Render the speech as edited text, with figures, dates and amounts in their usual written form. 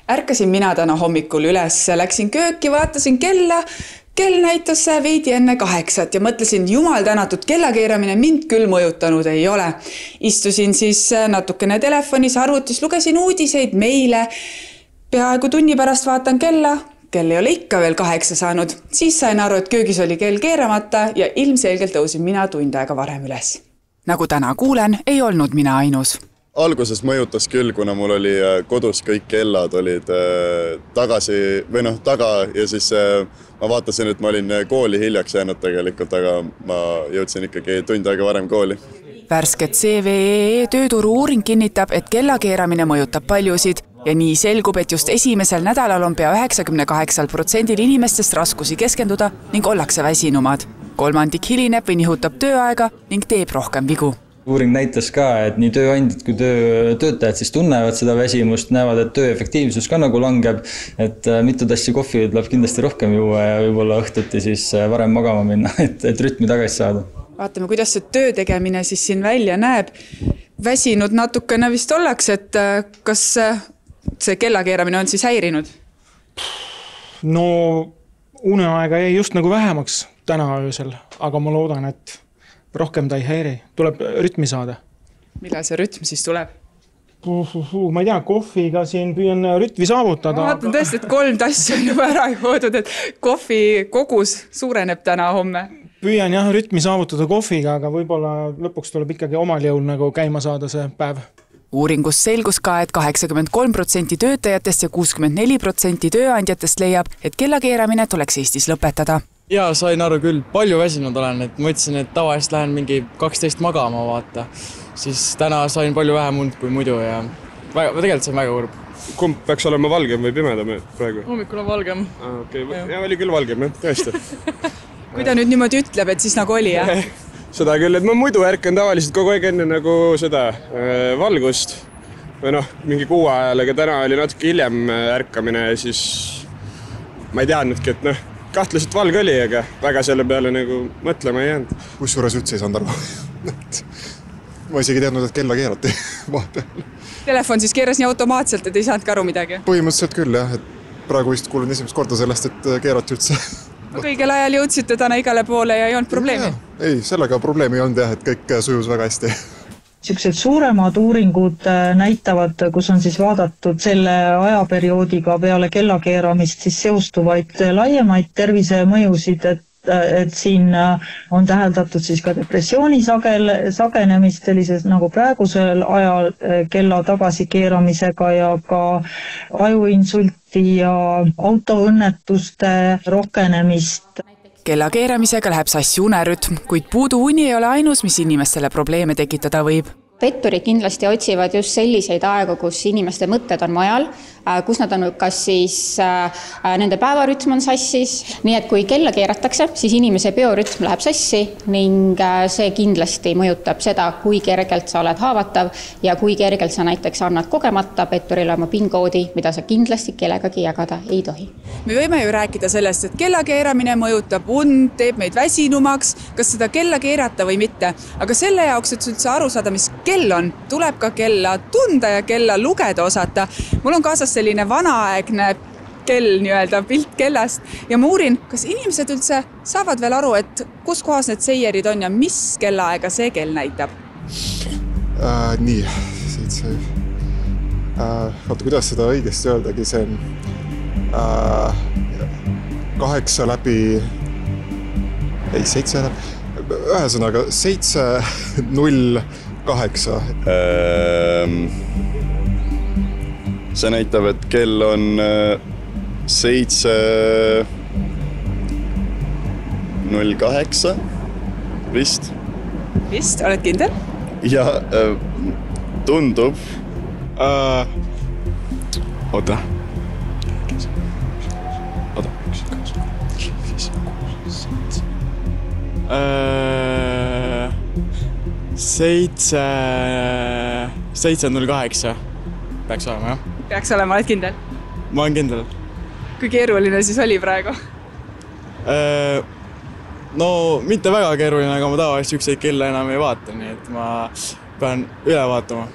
Ärkasin mina täna hommikul üles, läksin kööki, vaatasin kella. Kell näitas veidi enne 8 ja mõtlesin, jumal tänatud, kellakeeramine mind küll mõjutanud ei ole. Istusin siis natukene telefonis, arvutis, lugesin uudiseid, meile. Peaaegu tunni pärast vaatan kella, kell ei ole ikka veel 8 saanud. Siis sain aru, et köögis oli kell keeramata ja ilmselgelt tõusin mina tund aega varem üles. Nagu täna kuulen, ei olnud mina ainus. Alguses mõjutas küll, kuna mul oli kodus kõik kellad olid taga ja siis ma vaatasin, et ma olin kooli hiljaks jäänud tegelikult, aga ma jõudsin ikkagi tund aega varem kooli. Värsket CVEE tööturu uuring kinnitab, et kellakeeramine mõjutab paljusid ja nii selgub, et just esimesel nädalal on pea 98% inimestest raskusi keskenduda ning ollakse väsinumad. Kolmandik hilineb või nihutab tööaega ning teeb rohkem vigu. Uuring näitas ka, et nii tööandjad kui töötajad siis tunnevad seda väsimust, näevad, et töö efektiivsus ka nagu langeb, et mitu tassi kohvi tuleb kindlasti rohkem juua ja võib-olla õhtuti siis varem magama minna, et rütmi tagasi saada. Vaatame, kuidas see töö tegemine siis siin välja näeb. Väsinud natukene vist ollaks, et kas see kellakeeramine on siis häirinud? No uneaega jäi just nagu vähemaks täna öösel, aga ma loodan, et rohkem ta ei häiri. Tuleb rütmi saada. Millal see rütm siis tuleb? Ma ei tea, kohviga siin püüan rütmi saavutada. Ma vaatan tõesti, et 3 tassi on juba ära joodud, et kohvi kogus suureneb täna homme. Püüan jah rütmi saavutada kohviga, aga võib-olla lõpuks tuleb ikkagi omal jõul nagu käima saada see päev. Uuringus selgus ka, et 83% töötajatest ja 64% tööandjatest leiab, et kellakeeramine tuleks Eestis lõpetada. Ja sain aru küll, palju väsinud olen, et mõtlesin, et tavaliselt lähen mingi 12 magama vaata. Siis täna sain palju vähem und kui muidu ja tegelikult see on väga kurb. Kumb peaks olema valgem või pimedam praegu? Hommikul on valgem. Ja oli küll valgem, tõesti. Kui ta nüüd niimoodi ütleb, et siis nagu oli, jah? Seda küll, et ma muidu ärkan tavaliselt kogu aeg enne nagu seda valgust. Või mingi 6 ajal, aga täna oli natuke hiljem ärkamine ja siis ma ei teadnudki, et kahtlaselt valge oli, aga väga selle peale nagu mõtlema ei jäänud. Kusjuures üldse ei saanud aru. Ma isegi teadnud, et kella keerati vahepeal. Telefon siis keeras nii automaatselt, et ei saanud ka aru midagi? Põhimõtteliselt küll, jah. Et praegu vist kuulen esimest korda sellest, et keerati üldse. Kõigel ajal jõudsite täna igale poole ja ei olnud probleemi? Ei, sellega probleemi ei olnud jah, et kõik sujus väga hästi. Sellised suuremad uuringud näitavad, kus on siis vaadatud selle ajaperioodiga peale kellakeeramist siis seostuvaid laiemaid tervisemõjusid, et siin on täheldatud siis ka depressiooni sagenemist sellises nagu praegusel ajal kella tagasikeeramisega ja ka ajuinsulti ja autoõnnetuste rohkenemist. Kellakeeramisega läheb sassi unerütm, kuid puudu uni ei ole ainus, mis inimestele probleeme tekitada võib. Petturid kindlasti otsivad just selliseid aegu, kus inimeste mõtted on majal, kus nad on kas siis nende päevarütm on sassis. Nii et kui kella keeratakse, siis inimese biorütm läheb sassi ning see kindlasti mõjutab seda, kui kergelt sa oled haavatav ja kui kergelt sa näiteks annad kogemata petturile oma PIN-koodi, mida sa kindlasti kellegagi jagada ei tohi. Me võime ju rääkida sellest, et kellakeeramine mõjutab und, teeb meid väsinumaks, kas seda kella keerata või mitte. Aga selle jaoks, et üldse aru saada, mis kell on, tuleb ka kella tunda ja kella lugeda osata. Mul on kaasas selline vanaaegne kell, nii-öelda pilt kellast ja ma uurin, kas inimesed üldse saavad veel aru, et kus kohas need seierid on ja mis kellaaega see kell näitab? Nii, 7. Vaata, kuidas seda õigesti öeldagi, see on 8 läbi, ei 7 läbi, ühesõnaga 7:08. See näitab, et kell on 7:08 vist. Vist, oled kindel? Ja tundub. Oota. 7:08 peaks olema, jah? Peaks olema, oled kindel? Ma olen kindel. Kui keeruline siis oli praegu? No mitte väga keeruline, aga ma tavaliselt ükseid kella enam ei vaata, nii et ma pean üle vaatama.